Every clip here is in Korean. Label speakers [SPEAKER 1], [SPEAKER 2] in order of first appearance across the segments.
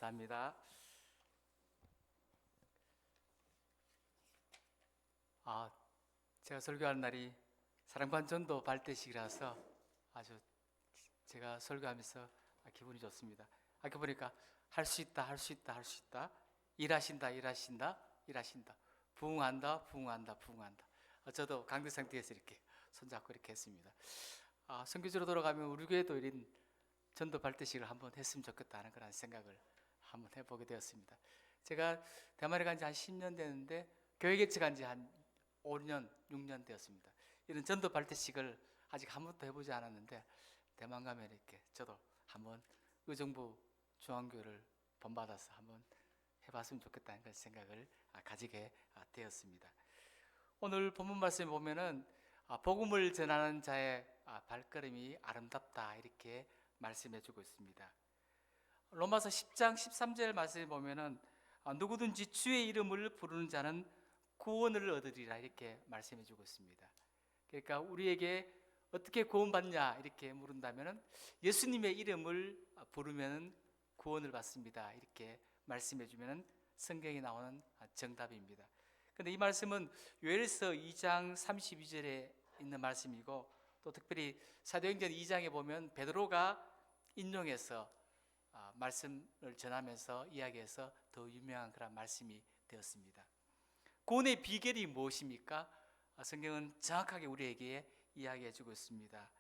[SPEAKER 1] 감사합니다. 제가 설교하는 날이 사랑반 전도 발대식이라서 아주 제가 설교하면서 기분이 좋습니다. 아까 보니까 할 수 있다, 할 수 있다, 할 수 있다, 일하신다, 일하신다, 일하신다, 부흥한다, 부흥한다, 부흥한다. 저도 강대 상태에서 이렇게 손잡고 이렇게 했습니다. 선교지로 돌아가면 우리 교회도 이런 전도 발대식을 한번 했으면 좋겠다는 그런 생각을 한번 해보게 되었습니다. 제가 대만에 간 지 한 10년 됐는데 교회 개척한 지 한 5년, 6년 되었습니다. 이런 전도 발대식을 아직 한 번도 해보지 않았는데 대만 가면 이렇게 저도 한번 의정부 중앙교회를 본받아서 한번 해봤으면 좋겠다는 그런 생각을 가지게 되었습니다. 오늘 본문 말씀에 보면은 복음을 전하는 자의 발걸음이 아름답다 이렇게 말씀해주고 있습니다. 로마서 10장 13절 말씀에 보면은 누구든지 주의 이름을 부르는 자는 구원을 얻으리라 이렇게 말씀해주고 있습니다. 그러니까 우리에게 어떻게 구원받냐 이렇게 물은다면은 예수님의 이름을 부르면 구원을 받습니다 이렇게 말씀해주면 성경에 나오는 정답입니다. 그런데 이 말씀은 요엘서 2장 32절에 있는 말씀이고 또 특별히 사도행전 2장에 보면 베드로가 인용해서 말씀을 전하면서 이야기해서 더 유명한 그런 말씀이 되었습니다. 구원의 비결이 무엇입니까? 성경은 정확하게 우리에게 이야기해 주고 있습니다.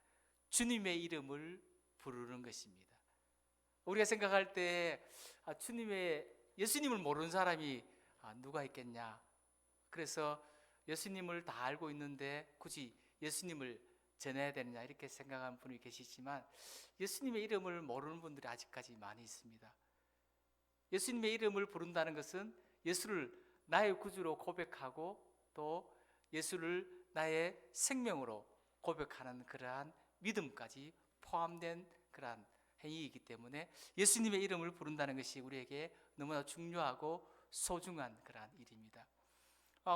[SPEAKER 1] 주님의 이름을 부르는 것입니다. 우리가 생각할 때 예수님을 모르는 사람이 누가 있겠냐? 그래서 예수님을 다 알고 있는데 굳이 예수님을 전해야 되느냐 이렇게 생각하는 분이 계시지만 예수님의 이름을 모르는 분들이 아직까지 많이 있습니다. 예수님의 이름을 부른다는 것은 예수를 나의 구주로 고백하고 또 예수를 나의 생명으로 고백하는 그러한 믿음까지 포함된 그러한 행위이기 때문에 예수님의 이름을 부른다는 것이 우리에게 너무나 중요하고 소중한 그러한 일입니다.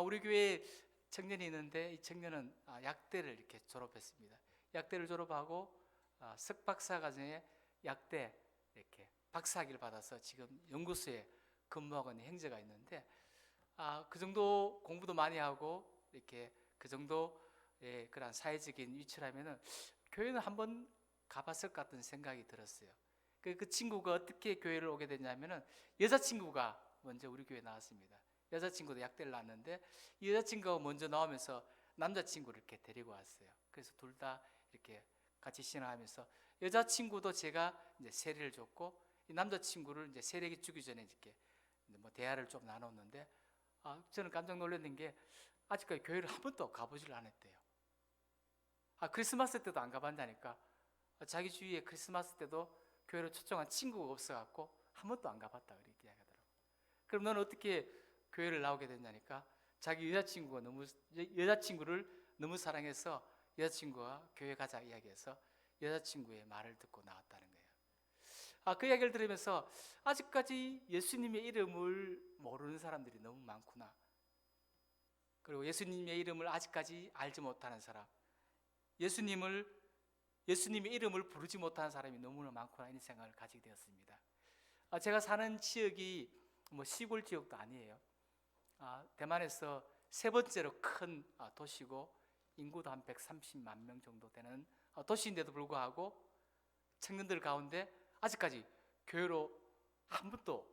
[SPEAKER 1] 우리 교회에 청년이 있는데 이 청년은 약대를 이렇게 졸업했습니다. 약대를 졸업하고 석박사 과정에 약대 이렇게 박사학위를 받아서 지금 연구소에 근무하고 있는 형제가 있는데 그 정도 공부도 많이 하고 이렇게 그 정도의 그런 사회적인 위치라면은 교회는 한번 가봤을 것 같은 생각이 들었어요. 그 친구가 어떻게 교회를 오게 됐냐면은 여자친구가 먼저 우리 교회에 나왔습니다. 여자친구도 약대를 낳았는데 이 여자친구가 먼저 나오면서 남자친구를 이렇게 데리고 왔어요. 그래서 둘 다 이렇게 같이 신앙하면서 여자친구도 제가 이제 세례를 줬고 이 남자친구를 이제 세례기 주기 전에 이렇게 뭐 대화를 좀 나눴는데 저는 깜짝 놀랐는 게 아직까지 교회를 한 번도 가보질 않았대요. 크리스마스 때도 안 가봤다니까. 자기 주위에 크리스마스 때도 교회를 초청한 친구가 없어갖고 한 번도 안 가봤다 그렇게 이야기하더라고. 그럼 너는 어떻게 교회를 나오게 됐냐니까 자기 여자친구를 너무 사랑해서 여자친구와 교회 가자 이야기해서 여자친구의 말을 듣고 나왔다는 거예요. 그 이야기를 들으면서 아직까지 예수님의 이름을 모르는 사람들이 너무 많구나. 그리고 예수님의 이름을 아직까지 알지 못하는 사람, 예수님의 이름을 부르지 못하는 사람이 너무나 많구나 이런 생각을 가지게 되었습니다. 제가 사는 지역이 뭐 시골 지역도 아니에요. 대만에서 세 번째로 큰 도시고 인구도 한 130만 명 정도 되는 도시인데도 불구하고 청년들 가운데 아직까지 교회로 한 번도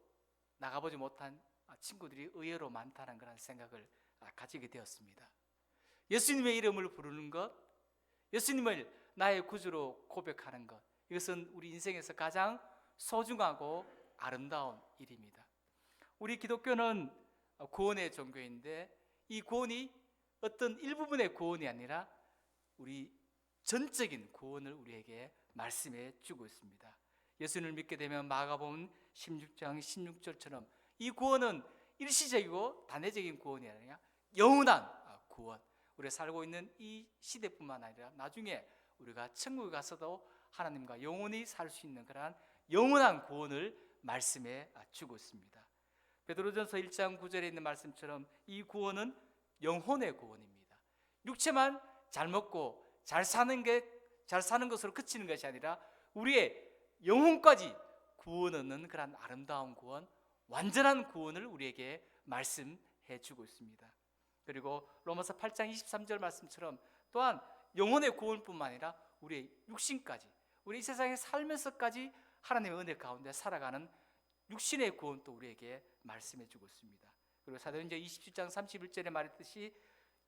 [SPEAKER 1] 나가보지 못한 친구들이 의외로 많다는 그런 생각을 가지게 되었습니다. 예수님의 이름을 부르는 것, 예수님을 나의 구주로 고백하는 것, 이것은 우리 인생에서 가장 소중하고 아름다운 일입니다. 우리 기독교는 구원의 종교인데 이 구원이 어떤 일부분의 구원이 아니라 우리 전적인 구원을 우리에게 말씀해 주고 있습니다. 예수님을 믿게 되면 마가복음 16장 16절처럼 이 구원은 일시적이고 단회적인 구원이 아니라 영원한 구원, 우리가 살고 있는 이 시대뿐만 아니라 나중에 우리가 천국에 가서도 하나님과 영원히 살 수 있는 그러한 영원한 구원을 말씀해 주고 있습니다. 베드로전서 1장 9절에 있는 말씀처럼 이 구원은 영혼의 구원입니다. 육체만 잘 먹고 잘 사는 것으로 그치는 것이 아니라 우리의 영혼까지 구원 얻는 그런 아름다운 구원, 완전한 구원을 우리에게 말씀해 주고 있습니다. 그리고 로마서 8장 23절 말씀처럼 또한 영혼의 구원뿐만 아니라 우리의 육신까지, 우리 이 세상에 살면서까지 하나님의 은혜 가운데 살아가는 육신의 구원도 우리에게 말씀해 주고 있습니다. 그리고 사도행전 27장 31절에 말했듯이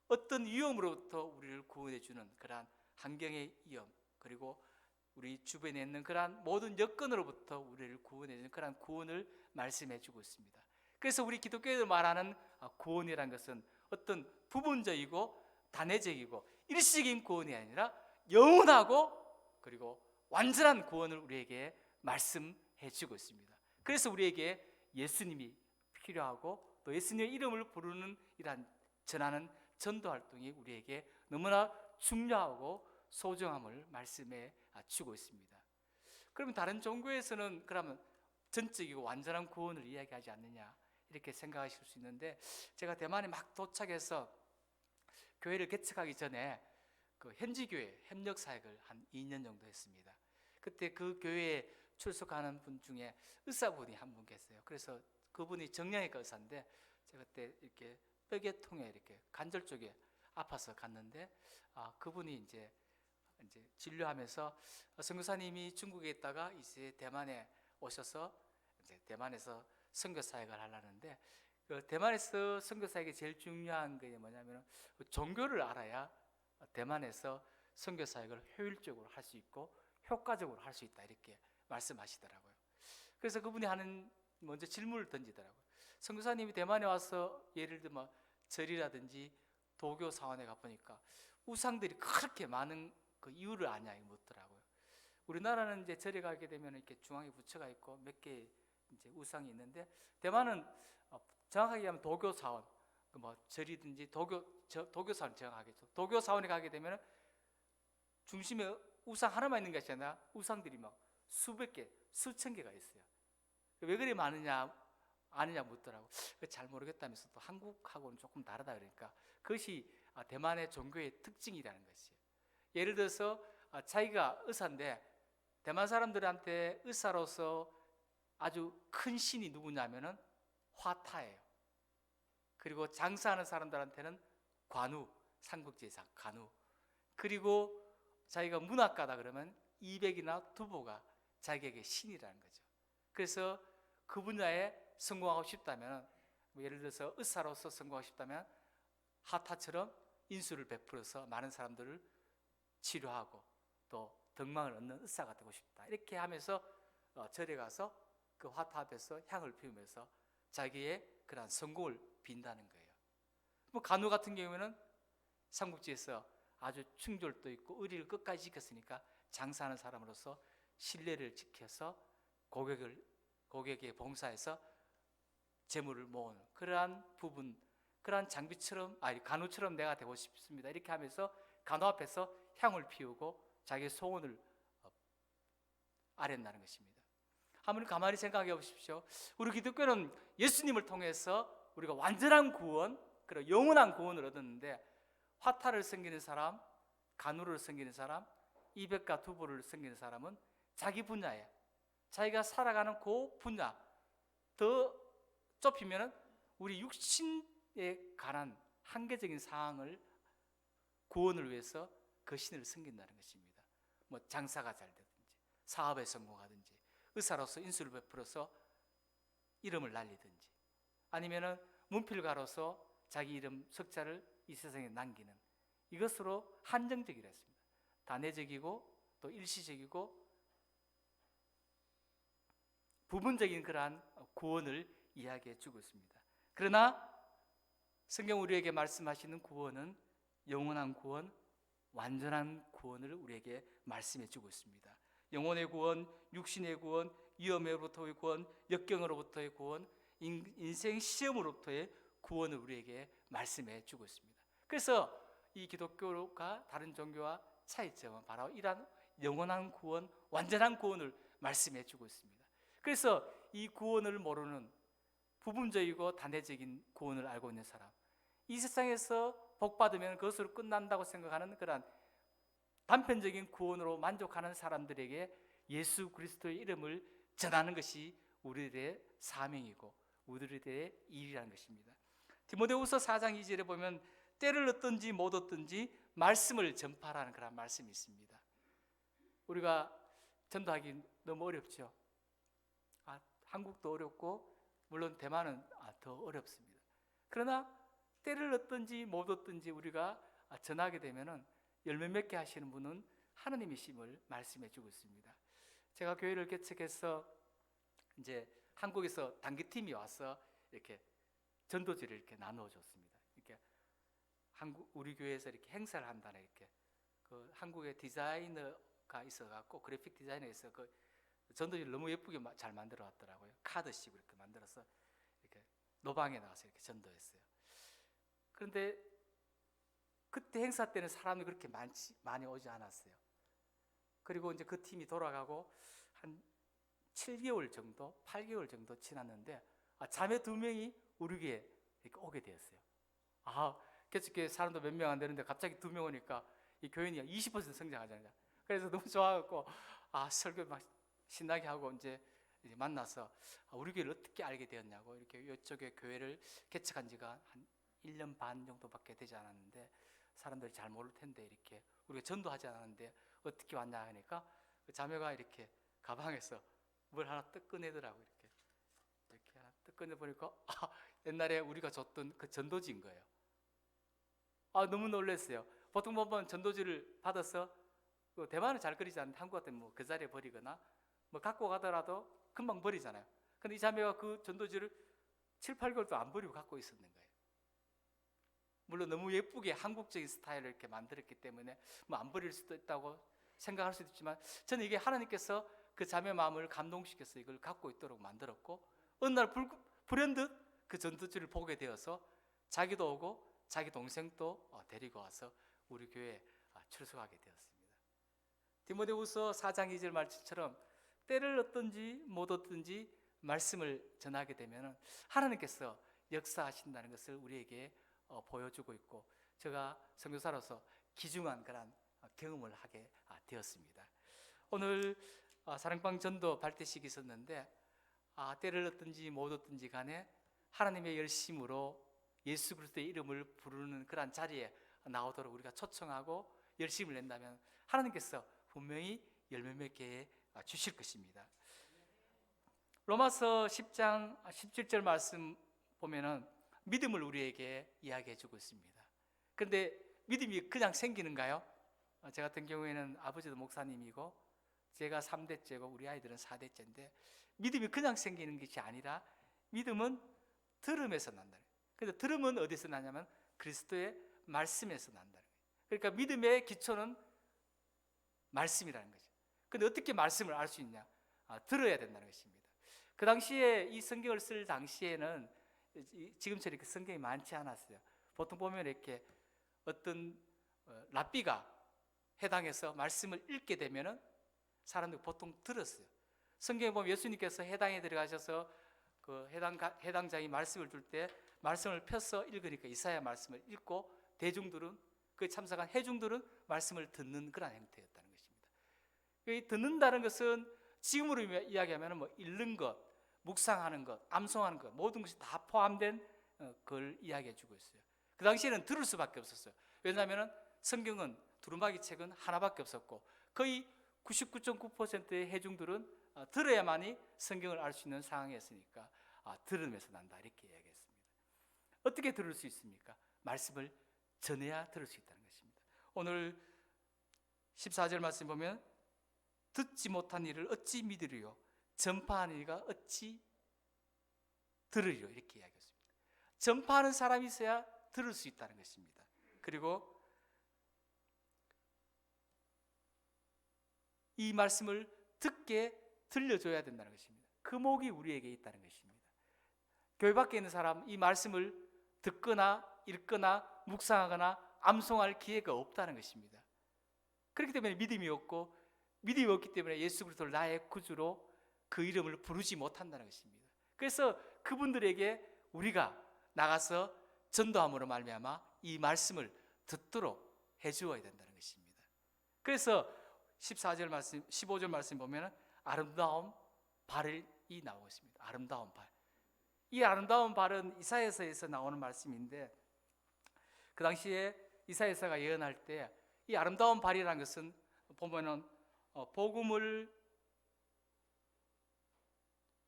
[SPEAKER 1] 어떤 위험으로부터 우리를 구원해 주는 그러한 환경의 위험, 그리고 우리 주변에 있는 그러한 모든 여건으로부터 우리를 구원해 주는 그러한 구원을 말씀해 주고 있습니다. 그래서 우리 기독교에서 말하는 구원이라는 것은 어떤 부분적이고 단회적이고 일시적인 구원이 아니라 영원하고 그리고 완전한 구원을 우리에게 말씀해 주고 있습니다. 그래서 우리에게 예수님이 필요하고 또 예수님의 이름을 부르는 이러한 전하는 전도 활동이 우리에게 너무나 중요하고 소중함을 말씀해 주고 있습니다. 그러면 다른 종교에서는 그러면 전적이고 완전한 구원을 이야기하지 않느냐 이렇게 생각하실 수 있는데, 제가 대만에 막 도착해서 교회를 개척하기 전에 그 현지교회 협력사역을 한 2년 정도 했습니다. 그때 그 교회에 출석하는 분 중에 의사분이 한 분 계세요. 그래서 그분이 정형외과 의사인데 제가 그때 이렇게 뼈계 통에 이렇게 관절 쪽에 아파서 갔는데 그분이 이제 진료하면서 선교사님이 중국에 있다가 이제 대만에 오셔서 이제 대만에서 선교 사역을 하려는데, 그 대만에서 선교 사역이 제일 중요한 게 뭐냐면 종교를 알아야 대만에서 선교 사역을 효율적으로 할 수 있고 효과적으로 할 수 있다 이렇게 말씀하시더라고요. 그래서 그분이 하는 먼저 질문을 던지더라고요. 선교사님이 대만에 와서 예를 들면 절이라든지 도교 사원에 가보니까 우상들이 그렇게 많은 그 이유를 아냐 이거 묻더라고요. 우리나라는 이제 절에 가게 되면 이렇게 중앙에 부처가 있고 몇 개 이제 우상이 있는데, 대만은 정확하게 얘기하면 도교 사원, 뭐 절이든지 도교 사원 정확하겠죠. 도교 사원에 가게 되면 중심에 우상 하나만 있는 것이 아니라 우상들이 막 수백 개, 수천 개가 있어요. 왜 그리 많으냐 아느냐 묻더라고. 잘 모르겠다면서 또 한국하고는 조금 다르다 그러니까 그것이 대만의 종교의 특징이라는 것이에요. 예를 들어서 자기가 의사인데 대만 사람들한테 의사로서 아주 큰 신이 누구냐면은 화타예요. 그리고 장사하는 사람들한테는 관우, 삼국지에서 관우. 그리고 자기가 문학가다 그러면 이백이나 두보가 자기에게 신이라는 거죠. 그래서 그 분야에 성공하고 싶다면, 예를 들어서 의사로서 성공하고 싶다면 하타처럼 인수를 베풀어서 많은 사람들을 치료하고 또 덕망을 얻는 의사가 되고 싶다 이렇게 하면서 절에 가서 그 화타 앞에서 향을 피우면서 자기의 그런 성공을 빈다는 거예요. 뭐 간호 같은 경우에는 삼국지에서 아주 충절도 있고 의리를 끝까지 지켰으니까 장사하는 사람으로서 신뢰를 지켜서 고객에게 봉사해서 재물을 모으는 그러한 부분, 그러한 장비처럼 간호처럼 내가 되고 싶습니다 이렇게 하면서 간호 앞에서 향을 피우고 자기의 소원을 아련다는 것입니다. 한번 가만히 생각해 보십시오. 우리 기독교는 예수님을 통해서 우리가 완전한 구원, 그리고 영원한 구원을 얻었는데, 화타를 섬기는 사람, 간호를 섬기는 사람, 이백과 두보를 섬기는 사람은 자기 분야에 자기가 살아가는 그 분야 더 좁히면 우리 육신에 관한 한계적인 사항을 구원을 위해서 그 신을 섬긴다는 것입니다. 뭐 장사가 잘 되든지 사업에 성공하든지 의사로서 인수를 베풀어서 이름을 날리든지 아니면은 문필가로서 자기 이름 석자를 이 세상에 남기는, 이것으로 한정적이라 했습니다. 단회적이고 또 일시적이고 부분적인 그러한 구원을 이야기해 주고 있습니다. 그러나 성경 우리에게 말씀하시는 구원은 영원한 구원, 완전한 구원을 우리에게 말씀해 주고 있습니다. 영혼의 구원, 육신의 구원, 위험으로부터의 구원, 역경으로부터의 구원, 인생 시험으로부터의 구원을 우리에게 말씀해 주고 있습니다. 그래서 이 기독교가 다른 종교와 차이점은 바로 이러한 영원한 구원, 완전한 구원을 말씀해 주고 있습니다. 그래서 이 구원을 모르는 부분적이고 단회적인 구원을 알고 있는 사람, 이 세상에서 복 받으면 그것으로 끝난다고 생각하는 그런 단편적인 구원으로 만족하는 사람들에게 예수 그리스도의 이름을 전하는 것이 우리들의 사명이고 우리들의 일이라는 것입니다. 디모데후서 4장 2절에 보면 때를 얻든지 못 얻든지 말씀을 전파라는 그런 말씀이 있습니다. 우리가 전도하기 너무 어렵죠. 한국도 어렵고 물론 대만은 더 어렵습니다. 그러나 때를 얻든지 못 얻든지 우리가 전하게 되면은 열매 맺게 하시는 분은 하나님이심을 말씀해 주고 있습니다. 제가 교회를 개척해서 이제 한국에서 단기팀이 와서 이렇게 전도지를 이렇게 나누어 줬습니다. 이렇게 우리 교회에서 이렇게 행사를 한다는 이렇게 그 한국의 디자이너가 있어갖고 그래픽 디자이너가 있어 그 전도지를 너무 예쁘게 잘 만들어 왔더라고요. 카드식으로 이렇게 만들어서 이렇게 노방에 나와서 이렇게 전도했어요. 그런데 그때 행사 때는 사람이 그렇게 많이 오지 않았어요. 그리고 이제 그 팀이 돌아가고 한 7개월 정도, 8개월 정도 지났는데 자매 2명이 우리 교회에 이렇게 오게 되었어요. 개척교회 사람도 몇 명 안 되는데 갑자기 2명 오니까 이 교인이 20% 성장하잖아요. 그래서 너무 좋아갖고 설교 막 신나게 하고 이제 만나서 우리 교회를 어떻게 알게 되었냐고 이렇게 이쪽에 교회를 개척한 지가 한 1년 반 정도밖에 되지 않았는데 사람들이 잘 모를 텐데 이렇게 우리가 전도하지 않았는데 어떻게 왔냐 하니까 그 자매가 이렇게 가방에서 뭘 하나 뜩 꺼내더라고. 이렇게 하나 뜩 꺼내 보니까 옛날에 우리가 줬던 그 전도지인 거예요. 너무 놀랐어요. 보통 보면 전도지를 받아서 대만은 잘 그리지 않는데 한국 같으면 뭐 그 자리에 버리거나 뭐 갖고 가더라도 금방 버리잖아요. 근데 이 자매가 그 전도지를 7, 8개월도 안 버리고 갖고 있었는 거예요. 물론 너무 예쁘게 한국적인 스타일을 이렇게 만들었기 때문에 뭐 안 버릴 수도 있다고 생각할 수도 있지만 저는 이게 하나님께서 그 자매 마음을 감동시켜서 이걸 갖고 있도록 만들었고 어느 날 불현듯 그 전도지를 보게 되어서 자기도 오고 자기 동생도 데리고 와서 우리 교회에 출석하게 되었습니다. 디모데후서 4장 2절 말씀처럼 때를 얻든지 못 얻든지 말씀을 전하게 되면 하나님께서 역사하신다는 것을 우리에게 보여주고 있고 제가 선교사로서 귀중한 그런 경험을 하게 되었습니다. 오늘 사랑방 전도 발대식이 있었는데 때를 얻든지 못 얻든지 간에 하나님의 열심으로 예수 그리스도의 이름을 부르는 그런 자리에 나오도록 우리가 초청하고 열심을 낸다면 하나님께서 분명히 열매 맺게 주실 것입니다. 로마서 10장 17절 말씀 보면은 믿음을 우리에게 이야기해 주고 있습니다. 그런데 믿음이 그냥 생기는가요? 제 같은 경우에는 아버지도 목사님이고 제가 3대째고 우리 아이들은 4대째인데 믿음이 그냥 생기는 것이 아니라 믿음은 들음에서 난다. 그래서 들음은 어디서 나냐면 그리스도의 말씀에서 난다. 그러니까 믿음의 기초는 말씀이라는 거죠. 그런데 어떻게 말씀을 알 수 있냐? 들어야 된다는 것입니다. 그 당시에 이 성경을 쓸 당시에는 지금처럼 이렇게 성경이 많지 않았어요. 보통 보면 이렇게 어떤 랍비가 해당해서 말씀을 읽게 되면은 사람들이 보통 들었어요. 성경에 보면 예수님께서 해당에 들어가셔서 그 해당자의 말씀을 줄 때 말씀을 펴서 읽으니까 이사야 말씀을 읽고 대중들은 그 참석한 회중들은 말씀을 듣는 그런 형태였다는 것입니다. 이 듣는다는 것은 지금으로 이야기하면 뭐 읽는 것, 묵상하는 것, 암송하는 것 모든 것이 다 포함된 걸 이야기해 주고 있어요. 그 당시에는 들을 수밖에 없었어요. 왜냐하면 성경은 두루마기 책은 하나밖에 없었고 거의 99.9%의 회중들은 들어야만이 성경을 알 수 있는 상황이었으니까 들으면서 난다 이렇게 이야기했습니다. 어떻게 들을 수 있습니까? 말씀을 전해야 들을 수 있다는 것입니다. 오늘 14절 말씀 보면 듣지 못한 일을 어찌 믿으리요 전파하는 이가 어찌 들으리요 이렇게 이야기했습니다. 전파하는 사람이 있어야 들을 수 있다는 것입니다. 그리고 이 말씀을 듣게 들려줘야 된다는 것입니다. 그 목이 우리에게 있다는 것입니다. 교회 밖에 있는 사람 이 말씀을 듣거나 읽거나 묵상하거나 암송할 기회가 없다는 것입니다. 그렇기 때문에 믿음이 없고 믿음이 없기 때문에 예수 그리스도를 나의 구주로 그 이름을 부르지 못한다는 것입니다. 그래서 그분들에게 우리가 나가서 전도함으로 말미암아 이 말씀을 듣도록 해주어야 된다는 것입니다. 그래서 14절 말씀, 15절 말씀 보면 아름다움, 발이 나오고 있습니다. 아름다운 발. 이 아름다운 발은 이사야서에서 나오는 말씀인데, 그 당시에 이사야서가 예언할 때 이 아름다운 발이라는 것은 보면은 복음을,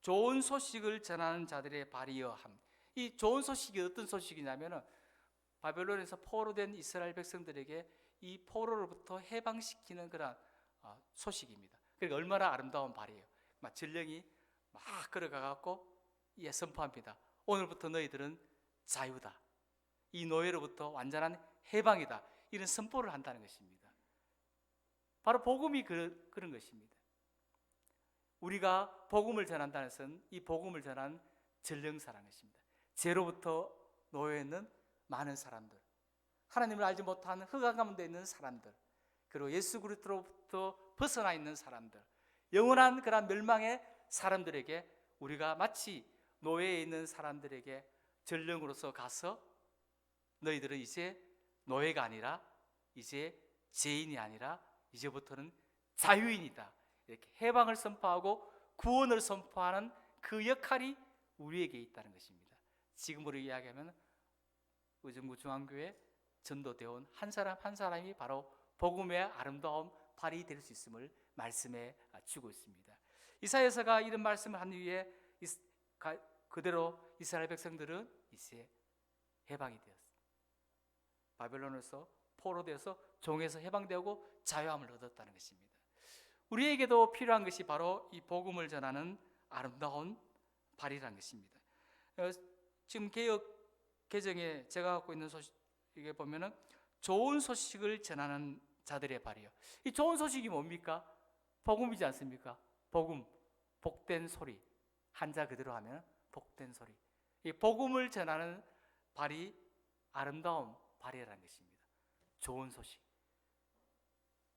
[SPEAKER 1] 좋은 소식을 전하는 자들의 발이여 함. 이 좋은 소식이 어떤 소식이냐면은 바벨론에서 포로된 이스라엘 백성들에게 이 포로로부터 해방시키는 그런 소식입니다. 그러니까 얼마나 아름다운 발이에요. 막 전령이 막 걸어가 갖고 선포합니다. 오늘부터 너희들은 자유다. 이 노예로부터 완전한 해방이다. 이런 선포를 한다는 것입니다. 바로 복음이 그런 것입니다. 우리가 복음을 전한다는 것은 이 복음을 전한 전령사라는 것입니다. 죄로부터 놓여 있는 많은 사람들, 하나님을 알지 못하는 흑암 가운데 있는 사람들, 그리고 예수 그리스도로부터 벗어나 있는 사람들, 영원한 그런 멸망의 사람들에게 우리가 마치 노예에 있는 사람들에게 전령으로서 가서 너희들은 이제 노예가 아니라, 이제 죄인이 아니라 이제부터는 자유인이다, 이렇게 해방을 선포하고 구원을 선포하는 그 역할이 우리에게 있다는 것입니다. 지금으로 이야기하면 의정부 중앙교회 전도대원 한 사람 한 사람이 바로 복음의 아름다운 발이 될 수 있음을 말씀해 주고 있습니다. 이사야서가 이런 말씀을 한 이후에 그대로 이스라엘 백성들은 이제 해방이 되었습니다. 바벨론에서 포로되어서 종에서 해방되고 자유함을 얻었다는 것입니다. 우리에게도 필요한 것이 바로 이 복음을 전하는 아름다운 발이라는 것입니다. 지금 개역 개정에 제가 갖고 있는 소식에 보면은 좋은 소식을 전하는 자들의 발이요. 이 좋은 소식이 뭡니까? 복음이지 않습니까? 복음, 복된 소리. 한자 그대로 하면 복된 소리. 이 복음을 전하는 발이 아름다운 발이라는 것입니다. 좋은 소식.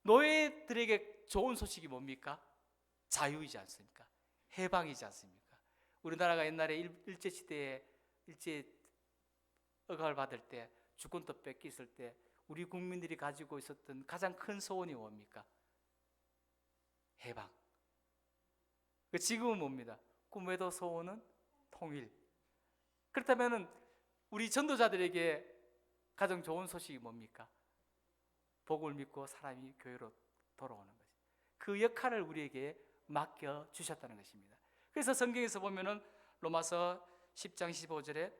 [SPEAKER 1] 노예들에게 좋은 소식이 뭡니까? 자유이지 않습니까? 해방이지 않습니까? 우리나라가 옛날에 일제시대에 일제 억압을 받을 때, 주권도 뺏겼을 때 우리 국민들이 가지고 있었던 가장 큰 소원이 뭡니까? 해방. 지금은 뭡니다? 꿈에도 소원은 통일. 그렇다면 우리 전도자들에게 가장 좋은 소식이 뭡니까? 복을 믿고 사람이 교회로 돌아오는 것이. 그 역할을 우리에게 맡겨 주셨다는 것입니다. 그래서 성경에서 보면은 로마서 10장 15절에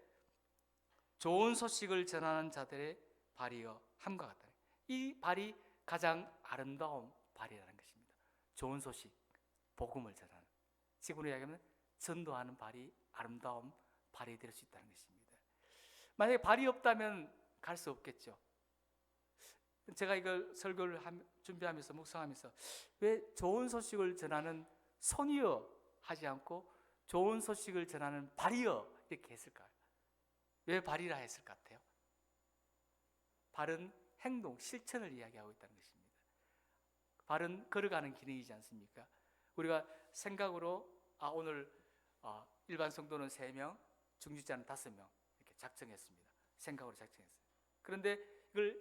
[SPEAKER 1] 좋은 소식을 전하는 자들의 발이여 함과 같다. 이 발이 가장 아름다운 발이라는 것입니다. 좋은 소식, 복음을 전하는, 지금으로 이야기하면 전도하는 발이 아름다운 발이 될 수 있다는 것입니다. 만약에 발이 없다면 갈 수 없겠죠. 제가 이걸 설교를 준비하면서 묵상하면서 왜 좋은 소식을 전하는 손이여 하지 않고 좋은 소식을 전하는 발이여 이렇게 했을까요? 왜 발이라 했을 것 같아요? 발은 행동, 실천을 이야기하고 있다는 것입니다. 발은 걸어가는 기능이지 않습니까? 우리가 생각으로 오늘 일반 성도는 3명, 중직자는 5명 이렇게 작정했습니다. 생각으로 작정했어요. 그런데 이걸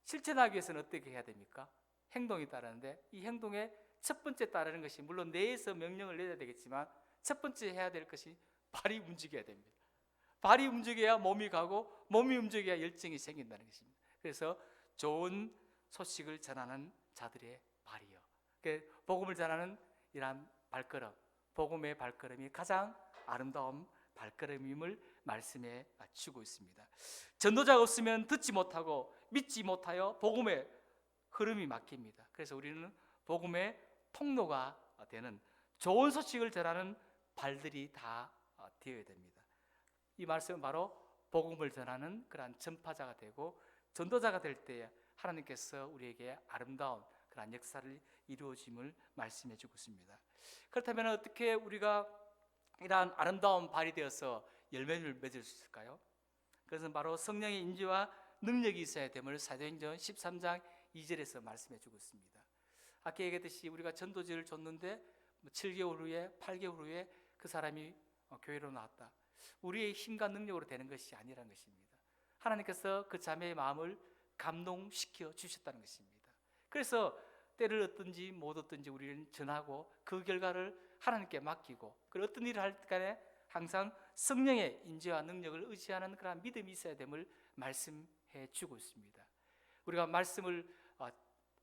[SPEAKER 1] 실천하기 위해서는 어떻게 해야 됩니까? 행동이 따르는데 이 행동에 첫 번째 따르는 것이 물론 뇌에서 명령을 내야 되겠지만 첫 번째 해야 될 것이 발이 움직여야 됩니다. 발이 움직여야 몸이 가고 몸이 움직여야 열정이 생긴다는 것입니다. 그래서 좋은 소식을 전하는 자들의 발이요. 복음을 전하는 이러한 발걸음, 복음의 발걸음이 가장 아름다운 발걸음임을 말씀에 주고 있습니다. 전도자가 없으면 듣지 못하고 믿지 못하여 복음의 흐름이 막힙니다. 그래서 우리는 복음의 통로가 되는 좋은 소식을 전하는 발들이 다 되어야 됩니다. 이 말씀은 바로 복음을 전하는 그러한 전파자가 되고 전도자가 될 때 하나님께서 우리에게 아름다운 그러한 역사를 이루어짐을 말씀해 주고 있습니다. 그렇다면 어떻게 우리가 이러한 아름다운 발이 되어서 열매를 맺을 수 있을까요? 그것은 바로 성령의 인지와 능력이 있어야 됨을 사도행전 13장 2절에서 말씀해 주고 있습니다. 아까 얘기했듯이 우리가 전도지를 줬는데 7개월 후에 8개월 후에 그 사람이 교회로 나왔다. 우리의 힘과 능력으로 되는 것이 아니라는 것입니다. 하나님께서 그 자매의 마음을 감동시켜 주셨다는 것입니다. 그래서 때를 얻든지 못 얻든지 우리는 전하고 그 결과를 하나님께 맡기고, 그리고 어떤 일을 할 간에 항상 성령의 인재와 능력을 의지하는 그런 믿음이 있어야 됨을 말씀해 주고 있습니다. 우리가 말씀을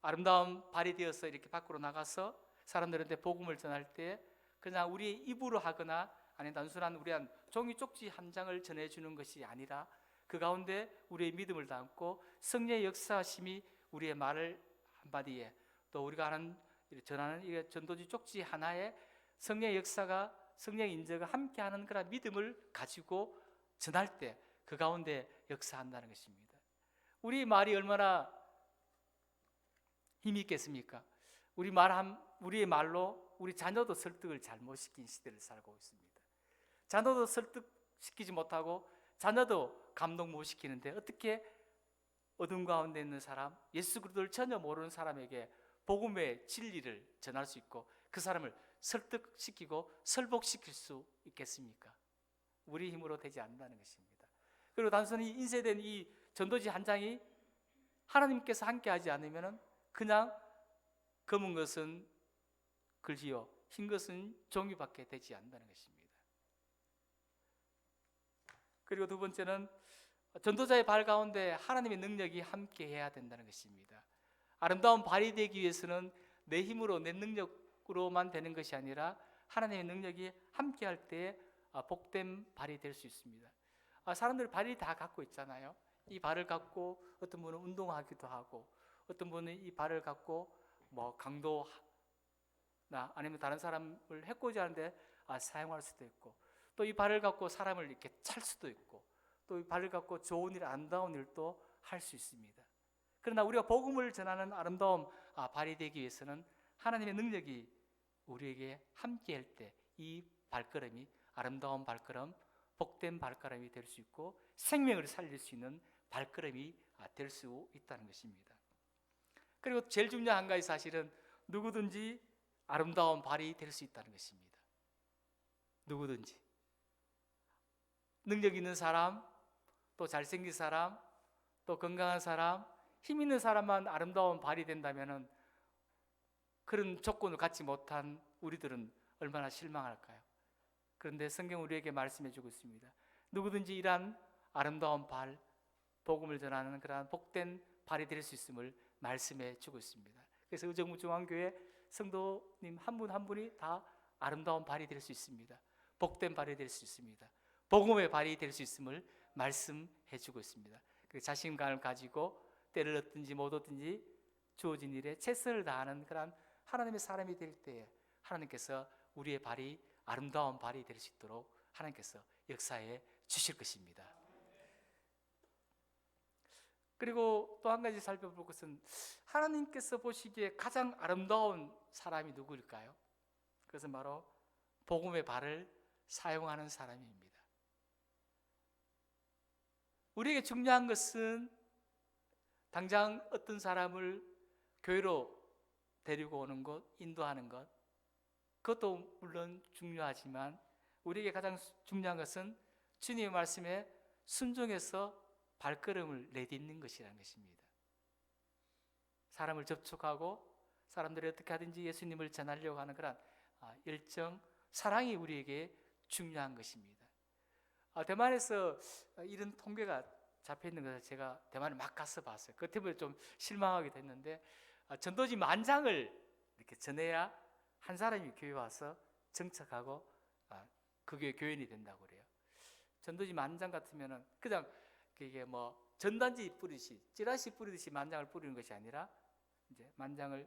[SPEAKER 1] 아름다운 발이 되어서 이렇게 밖으로 나가서 사람들한테 복음을 전할 때 그냥 우리의 입으로 하거나 아니 단순한 우리 한 종이 쪽지 한 장을 전해주는 것이 아니라 그 가운데 우리의 믿음을 담고 성령의 역사심이 우리의 말을 한마디에 또 우리가 하는 전하는 이 전도지 쪽지 하나에 성령의 역사가 성령의 인재가 함께하는 그런 믿음을 가지고 전할 때 그 가운데 역사한다는 것입니다. 우리 말이 얼마나 힘이 있겠습니까? 우리의 말로 우리 자녀도 설득을 잘못 시킨 시대를 살고 있습니다. 자녀도 설득시키지 못하고 자녀도 감동 못 시키는데 어떻게 어둠 가운데 있는 사람, 예수 그리스도를 전혀 모르는 사람에게 복음의 진리를 전할 수 있고 그 사람을 설득시키고 설복시킬 수 있겠습니까? 우리 힘으로 되지 않는다는 것입니다. 그리고 단순히 인쇄된 이 전도지 한 장이 하나님께서 함께하지 않으면 그냥 검은 것은 글씨요 흰 것은 종이밖에 되지 않는다는 것입니다. 그리고 두 번째는 전도자의 발 가운데 하나님의 능력이 함께해야 된다는 것입니다. 아름다운 발이 되기 위해서는 내 힘으로 내 능력으로만 되는 것이 아니라 하나님의 능력이 함께할 때 복된 발이 될 수 있습니다. 사람들 발이 다 갖고 있잖아요. 이 발을 갖고 어떤 분은 운동하기도 하고 어떤 분은 이 발을 갖고 뭐 강도나 아니면 다른 사람을 해코지 하는데 사용할 수도 있고 또 이 발을 갖고 사람을 이렇게 찰 수도 있고 또 이 발을 갖고 좋은 일, 아름다운 일도 할 수 있습니다. 그러나 우리가 복음을 전하는 아름다운 발이 되기 위해서는 하나님의 능력이 우리에게 함께할 때 이 발걸음이 아름다운 발걸음, 복된 발걸음이 될 수 있고 생명을 살릴 수 있는 발걸음이 될 수 있다는 것입니다. 그리고 제일 중요한 한 가지 사실은 누구든지 아름다운 발이 될 수 있다는 것입니다. 누구든지 능력 있는 사람, 또 잘생긴 사람, 또 건강한 사람, 힘 있는 사람만 아름다운 발이 된다면 그런 조건을 갖지 못한 우리들은 얼마나 실망할까요? 그런데 성경 우리에게 말씀해 주고 있습니다. 누구든지 이러한 아름다운 발, 복음을 전하는 그러한 복된 발이 될 수 있음을 말씀해 주고 있습니다. 그래서 의정부중앙교회 성도님 한 분 한 분이 다 아름다운 발이 될 수 있습니다. 복된 발이 될 수 있습니다. 복음의 발이 될 수 있음을 말씀해 주고 있습니다. 자신감을 가지고 때를 얻든지 못 얻든지 주어진 일에 최선을 다하는 그런 하나님의 사람이 될 때에 하나님께서 우리의 발이 아름다운 발이 될 수 있도록 하나님께서 역사해 주실 것입니다. 그리고 또 한 가지 살펴볼 것은 하나님께서 보시기에 가장 아름다운 사람이 누구일까요? 그것은 바로 복음의 발을 사용하는 사람입니다. 우리에게 중요한 것은 당장 어떤 사람을 교회로 데리고 오는 것, 인도하는 것, 그것도 물론 중요하지만 우리에게 가장 중요한 것은 주님의 말씀에 순종해서 발걸음을 내딛는 것이라는 것입니다. 사람을 접촉하고 사람들이 어떻게 하든지 예수님을 전하려고 하는 그런 열정, 사랑이 우리에게 중요한 것입니다. 대만에서 이런 통계가 잡혀 있는 것을 제가 대만에 막 가서 봤어요. 그 때문에 좀 실망하게 됐는데 전도지 10,000장을 이렇게 전해야 한 사람이 교회 와서 정착하고 그 교회 교인이 된다고 그래요. 전도지 10,000장 같으면은 그냥 이게 뭐 전단지 뿌리듯이 찌라시 뿌리듯이 10,000장을 뿌리는 것이 아니라 이제 10,000장을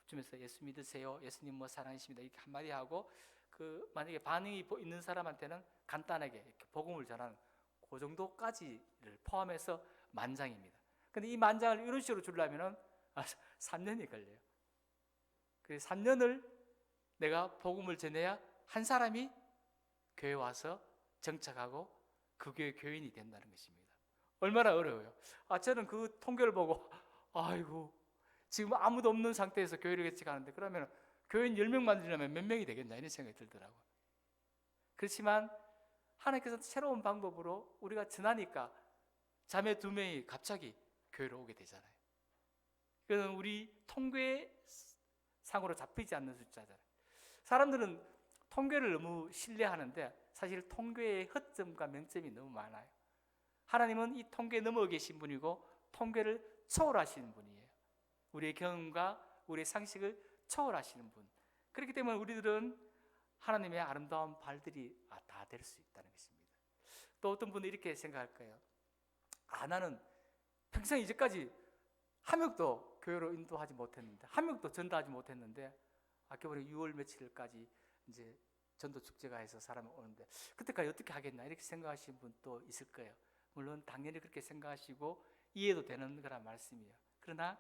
[SPEAKER 1] 주면서 예수 믿으세요, 예수님 뭐 사랑하십니다 이렇게 한마디 하고 그 만약에 반응이 있는 사람한테는 간단하게 이렇게 복음을 전하는 그 정도까지를 포함해서 10,000장입니다. 근데 이 10,000장을 이런 식으로 주려면은 3년이 걸려요. 그래서 3년을 내가 복음을 전해야 한 사람이 교회 와서 정착하고 그 교회 교인이 된다는 것입니다. 얼마나 어려워요. 저는 그 통계를 보고 아이고 지금 아무도 없는 상태에서 교회를 개척하는데 그러면 교인 10명 만들려면 몇 명이 되겠나 이런 생각이 들더라고요. 그렇지만 하나님께서 새로운 방법으로 우리가 전하니까 자매 2명이 갑자기 교회로 오게 되잖아요. 그건 우리 통계상으로 잡히지 않는 숫자잖아요. 사람들은 통계를 너무 신뢰하는데 사실 통계의 허점과 명점이 너무 많아요. 하나님은 이 통계에 넘어 계신 분이고 통계를 초월하시는 분이에요. 우리의 경험과 우리의 상식을 초월하시는 분. 그렇기 때문에 우리들은 하나님의 아름다운 발들이 다 될 수 있다는 것입니다. 또 어떤 분은 이렇게 생각할 거예요. 나는 평생 이제까지 한 명도 교회로 인도하지 못했는데, 한 명도 전도하지 못했는데, 아껴보니 6월 며칠까지 이제 전도 축제가 해서 사람이 오는데 그때까지 어떻게 하겠나 이렇게 생각하시는 분도 있을 거예요. 물론 당연히 그렇게 생각하시고 이해도 되는 거란 말씀이에요. 그러나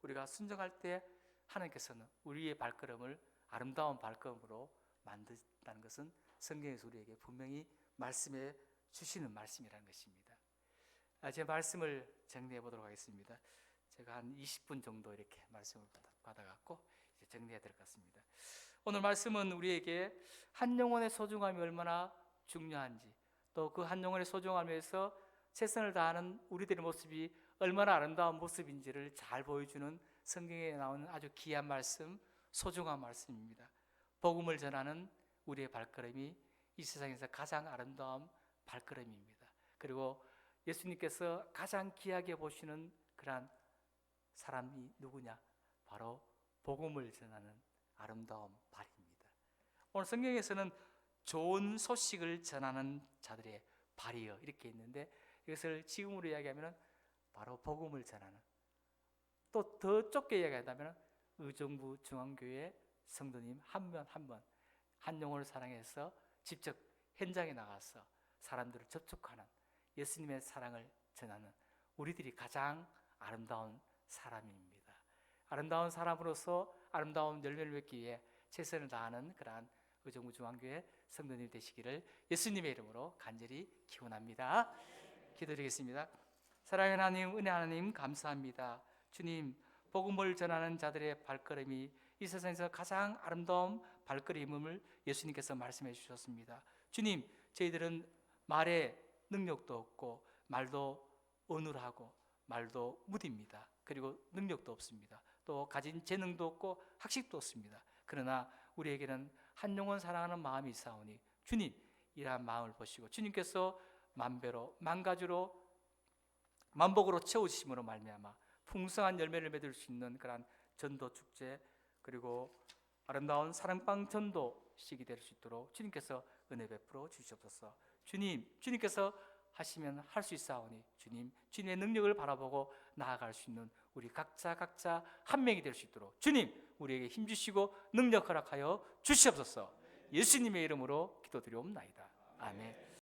[SPEAKER 1] 우리가 순종할 때 하나님께서는 우리의 발걸음을 아름다운 발걸음으로 만든다는 것은 성경에서 우리에게 분명히 말씀해 주시는 말씀이라는 것입니다. 제 말씀을 정리해 보도록 하겠습니다. 제가 한 20분 정도 이렇게 말씀을 받아갖고 이제 정리해야 될 것 같습니다. 오늘 말씀은 우리에게 한 영혼의 소중함이 얼마나 중요한지, 또 그 한 영혼의 소중함에서 최선을 다하는 우리들의 모습이 얼마나 아름다운 모습인지를 잘 보여주는 성경에 나오는 아주 귀한 말씀, 소중한 말씀입니다. 복음을 전하는 우리의 발걸음이 이 세상에서 가장 아름다운 발걸음입니다. 그리고 예수님께서 가장 귀하게 보시는 그러한 사람이 누구냐? 바로 복음을 전하는 아름다운 발입니다. 오늘 성경에서는 좋은 소식을 전하는 자들의 발이여 이렇게 있는데, 이것을 지금으로 이야기하면 바로 복음을 전하는, 또 더 좁게 이야기한다면 의정부 중앙교회 성도님 한 분 한 분 한 영혼을 사랑해서 직접 현장에 나가서 사람들을 접촉하는 예수님의 사랑을 전하는 우리들이 가장 아름다운 사람입니다. 아름다운 사람으로서 아름다운 열매를 맺기 위해 최선을 다하는 그러한 의정부 중앙교회 성도님 되시기를 예수님의 이름으로 간절히 기원합니다. 기도드리겠습니다. 사랑하는 하나님, 은혜 하나님 감사합니다. 주님, 복음을 전하는 자들의 발걸음이 이 세상에서 가장 아름다운 발걸음임을 예수님께서 말씀해 주셨습니다. 주님, 저희들은 말에 능력도 없고 말도 어눌하고 말도 무딥니다. 그리고 능력도 없습니다. 또 가진 재능도 없고 학식도 없습니다. 그러나 우리에게는 한 영혼 사랑하는 마음이 있사오니 주님, 이러한 마음을 보시고 주님께서 만배로 만가지로 만복으로 채우심으로 말미암아 풍성한 열매를 맺을 수 있는 그러한 전도 축제, 그리고 아름다운 사랑방 전도식이 될 수 있도록 주님께서 은혜 베풀어 주시옵소서. 주님께서 하시면 할 수 있사오니 주님, 주님의 능력을 바라보고 나아갈 수 있는 우리 각자 한 명이 될 수 있도록 주님, 우리에게 힘주시고 능력 허락하여 주시옵소서. 예수님의 이름으로 기도드리옵나이다. 아멘.